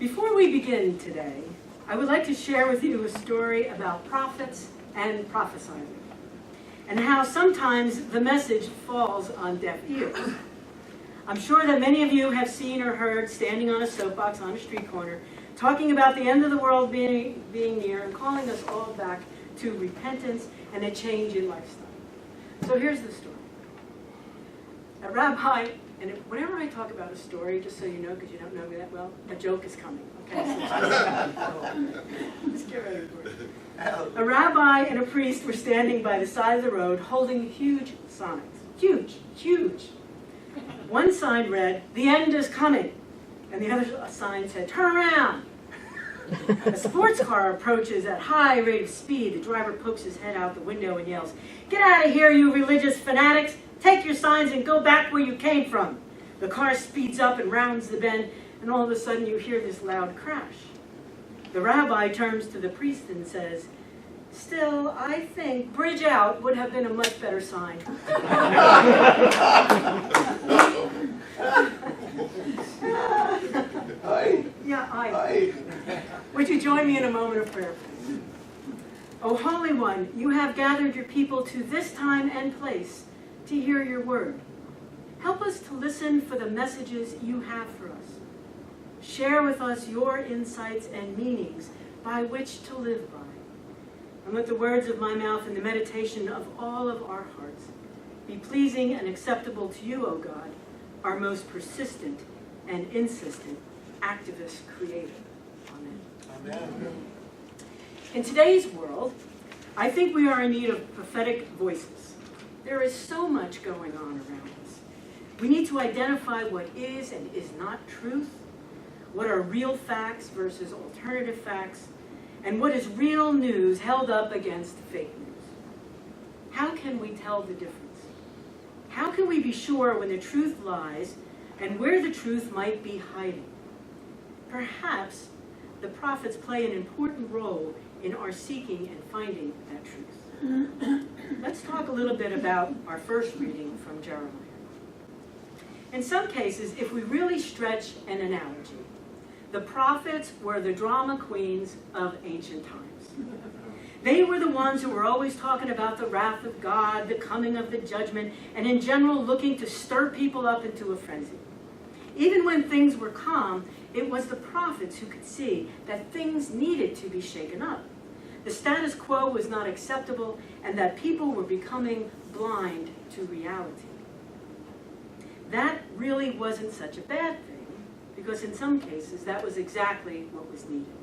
Before we begin today, I would like to share with you a story about prophets and prophesying, and how sometimes the message falls on deaf ears. I'm sure that many of you have seen or heard standing on a soapbox on a street corner, talking about the end of the world being near and calling us all back to repentance and a change in lifestyle. So here's the story. A rabbi, and whenever I talk about a story, just so you know, because you don't know me that well, a joke is coming, okay? So just get ready for it. A rabbi and a priest were standing by the side of the road holding huge signs. Huge, huge. One sign read, "The end is coming," and the other sign said, "Turn around." A sports car approaches at high rate of speed. The driver pokes his head out the window and yells, "Get out of here, you religious fanatics! Take your signs and go back where you came from." The car speeds up and rounds the bend, and all of a sudden you hear this loud crash. The rabbi turns to the priest and says, "Still, I think bridge out would have been a much better sign." I. Would you join me in a moment of prayer, please? O Holy One, you have gathered your people to this time and place to hear your word. Help us to listen for the messages you have for us. Share with us your insights and meanings by which to live by. And let the words of my mouth and the meditation of all of our hearts be pleasing and acceptable to you, O God, our most persistent and insistent activist creator. Amen. Amen. In today's world, I think we are in need of prophetic voices. There is so much going on around us. We need to identify what is and is not truth, what are real facts versus alternative facts, and what is real news held up against fake news. How can we tell the difference? How can we be sure when the truth lies and where the truth might be hiding? Perhaps the prophets play an important role in our seeking and finding that truth. Let's talk a little bit about our first reading from Jeremiah. In some cases, if we really stretch an analogy, the prophets were the drama queens of ancient times. They were the ones who were always talking about the wrath of God, the coming of the judgment, and in general looking to stir people up into a frenzy. Even when things were calm, it was the prophets who could see that things needed to be shaken up. The status quo was not acceptable, and that people were becoming blind to reality. That really wasn't such a bad thing, because in some cases that was exactly what was needed.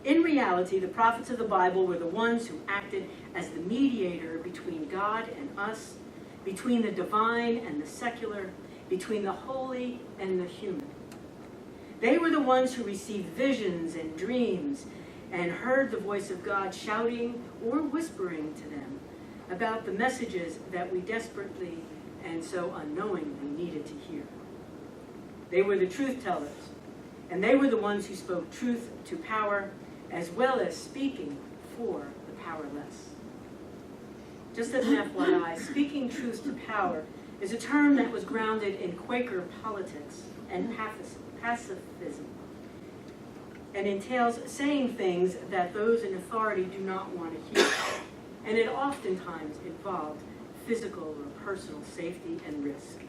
In reality, the prophets of the Bible were the ones who acted as the mediator between God and us, between the divine and the secular, between the holy and the human. They were the ones who received visions and dreams and heard the voice of God shouting or whispering to them about the messages that we desperately and so unknowingly needed to hear. They were the truth tellers, and they were the ones who spoke truth to power, as well as speaking for the powerless. Just as an FYI, speaking truth to power is a term that was grounded in Quaker politics and pacifism, and entails saying things that those in authority do not want to hear, and it oftentimes involved physical or personal safety and risk.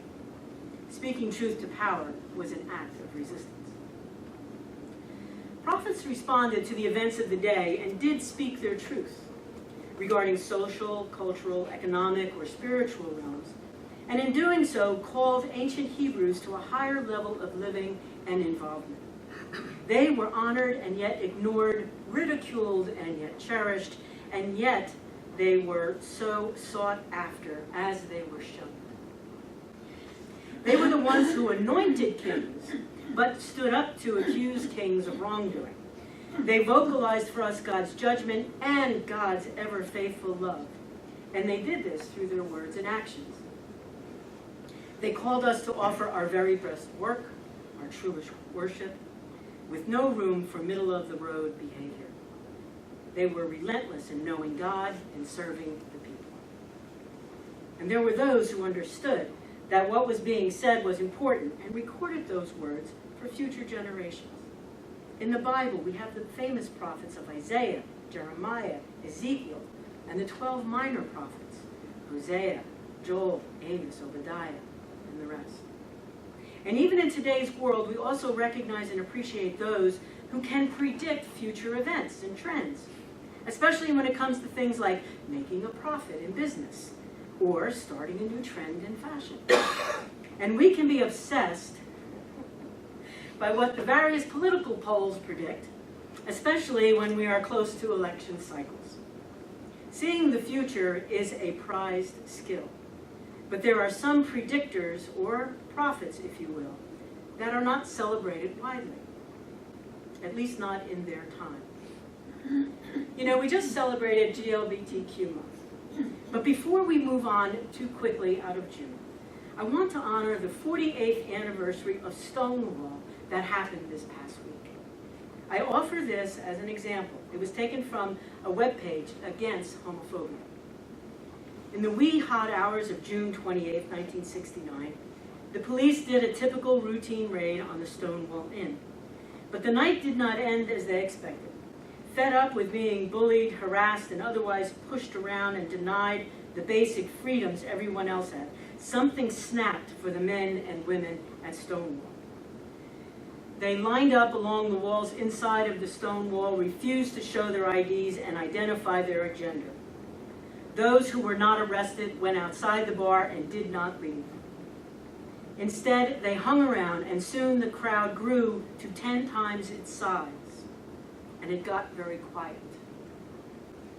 Speaking truth to power was an act of resistance. Prophets responded to the events of the day and did speak their truth regarding social, cultural, economic, or spiritual realms, and in doing so called ancient Hebrews to a higher level of living and involvement. They were honored and yet ignored, ridiculed and yet cherished, and yet they were so sought after as they were shunned. They were the ones who anointed kings, but stood up to accuse kings of wrongdoing. They vocalized for us God's judgment and God's ever-faithful love, and they did this through their words and actions. They called us to offer our very best work, our truest worship, with no room for middle-of-the-road behavior. They were relentless in knowing God and serving the people. And there were those who understood that what was being said was important and recorded those words for future generations. In the Bible, we have the famous prophets of Isaiah, Jeremiah, Ezekiel, and the 12 minor prophets, Hosea, Joel, Amos, Obadiah, and the rest. And even in today's world, we also recognize and appreciate those who can predict future events and trends, especially when it comes to things like making a profit in business or starting a new trend in fashion. And we can be obsessed by what the various political polls predict, especially when we are close to election cycles. Seeing the future is a prized skill, but there are some predictors, or prophets, if you will, that are not celebrated widely, at least not in their time. You know, we just celebrated LGBTQ month, but before we move on too quickly out of June, I want to honor the 48th anniversary of Stonewall that happened this past week. I offer this as an example. It was taken from a webpage against homophobia. In the wee hot hours of June 28, 1969, the police did a typical routine raid on the Stonewall Inn. But the night did not end as they expected. Fed up with being bullied, harassed, and otherwise pushed around and denied the basic freedoms everyone else had, something snapped for the men and women at Stonewall. They lined up along the walls inside of the stone wall, refused to show their IDs and identify their agenda. Those who were not arrested went outside the bar and did not leave. Instead, they hung around, and soon the crowd grew to 10 times its size, and it got very quiet.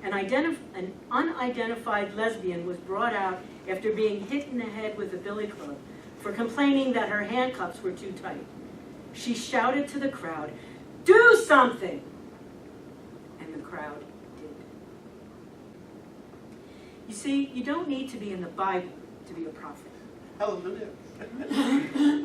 An unidentified lesbian was brought out after being hit in the head with a billy club for complaining that her handcuffs were too tight. She shouted to the crowd, "Do something!" And the crowd did. You see, you don't need to be in the Bible to be a prophet. Hallelujah.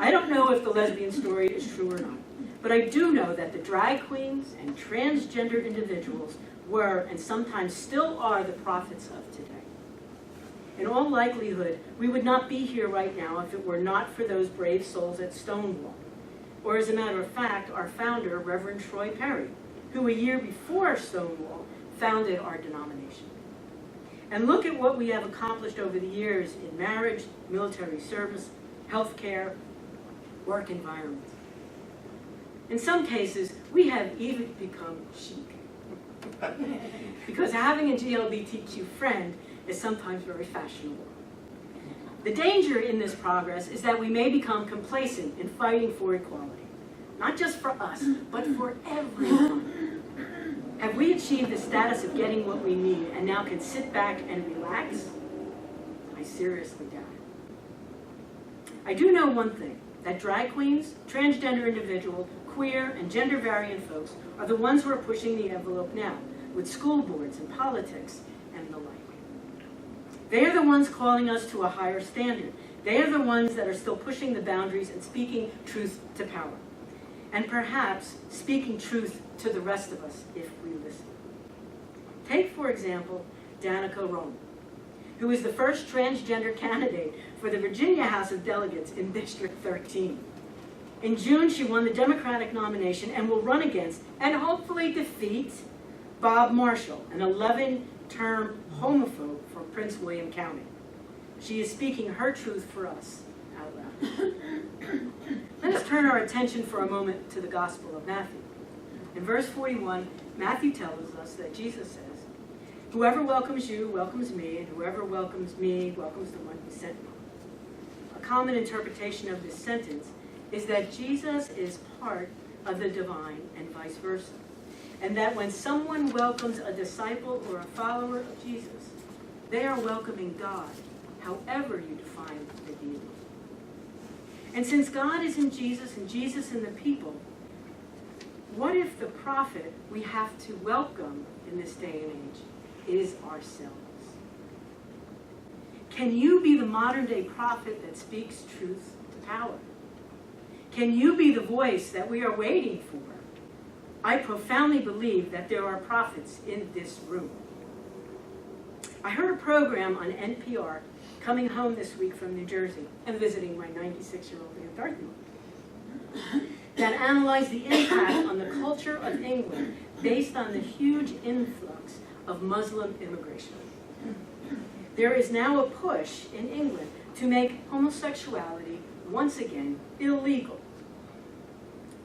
I don't know if the lesbian story is true or not, but I do know that the drag queens and transgender individuals were, and sometimes still are, the prophets of today. In all likelihood, we would not be here right now if it were not for those brave souls at Stonewall. Or as a matter of fact, our founder, Reverend Troy Perry, who a year before Stonewall founded our denomination. And look at what we have accomplished over the years in marriage, military service, healthcare, work environment. In some cases, we have even become chic. Because having a LGBTQ friend is sometimes very fashionable. The danger in this progress is that we may become complacent in fighting for equality, not just for us, but for everyone. Have we achieved the status of getting what we need and now can sit back and relax? I seriously doubt it. I do know one thing, that drag queens, transgender individuals, queer, and gender variant folks are the ones who are pushing the envelope now, with school boards and politics and the like. They are the ones calling us to a higher standard. They are the ones that are still pushing the boundaries and speaking truth to power. And perhaps speaking truth to the rest of us if we listen. Take, for example, Danica Roman, who is the first transgender candidate for the Virginia House of Delegates in District 13. In June, she won the Democratic nomination and will run against, and hopefully defeat, Bob Marshall, an 11-term homophobe from Prince William County. She is speaking her truth for us out loud. Let us turn our attention for a moment to the Gospel of Matthew. In verse 41, Matthew tells us that Jesus says, "Whoever welcomes you welcomes me, and whoever welcomes me welcomes the one who sent me." A common interpretation of this sentence is that Jesus is part of the divine and vice versa, and that when someone welcomes a disciple or a follower of Jesus, they are welcoming God, however you define the deity. And since God is in Jesus and Jesus in the people, what if the prophet we have to welcome in this day and age is ourselves? Can you be the modern day prophet that speaks truth to power? Can you be the voice that we are waiting for? I profoundly believe that there are prophets in this room. I heard a program on NPR coming home this week from New Jersey and visiting my 96-year-old Aunt Dorothy. that analyze the impact on the culture of England based on the huge influx of Muslim immigration. There is now a push in England to make homosexuality once again illegal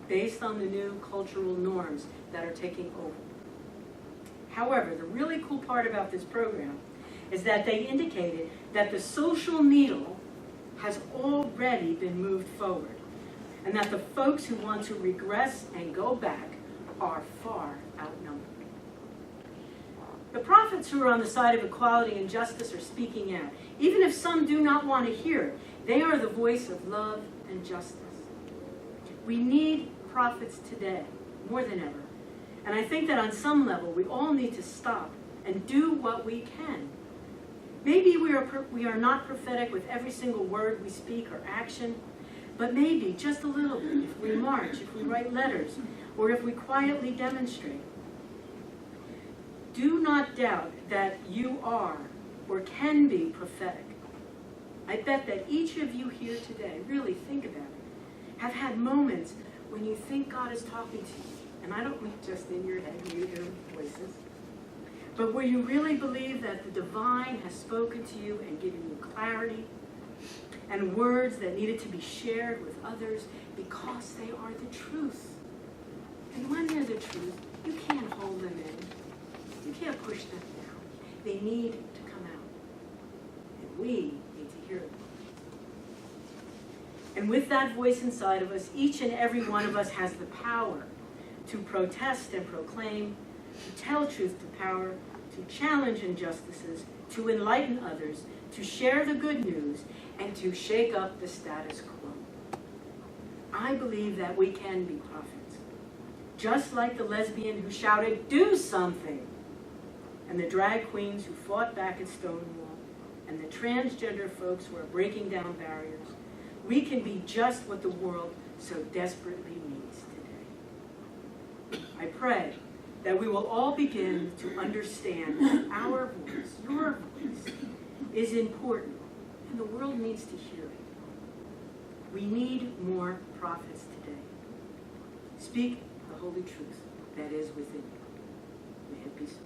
based on the new cultural norms that are taking over. However, the really cool part about this program is that they indicated that the social needle has already been moved forward, and that the folks who want to regress and go back are far outnumbered. The prophets who are on the side of equality and justice are speaking out. Even if some do not want to hear it, they are the voice of love and justice. We need prophets today, more than ever. And I think that on some level, we all need to stop and do what we can. Maybe we are not prophetic with every single word we speak or action, but maybe just a little bit if we march, if we write letters, or if we quietly demonstrate. Do not doubt that you are or can be prophetic. I bet that each of you here today, really think about it, have had moments when you think God is talking to you. And I don't mean just in your head, you hear voices. But where you really believe that the divine has spoken to you and given you clarity and words that needed to be shared with others because they are the truth. And when they're the truth, you can't hold them in. You can't push them down. They need to come out. And we need to hear them. And with that voice inside of us, each and every one of us has the power to protest and proclaim, to tell truth to power, to challenge injustices, to enlighten others, to share the good news, and to shake up the status quo. I believe that we can be prophets, just like the lesbian who shouted, "Do something!" and the drag queens who fought back at Stonewall, and the transgender folks who are breaking down barriers. We can be just what the world so desperately needs today. I pray that we will all begin to understand that our voice, your voice, is important, and the world needs to hear it. We need more prophets today. Speak the holy truth that is within you. May it be so.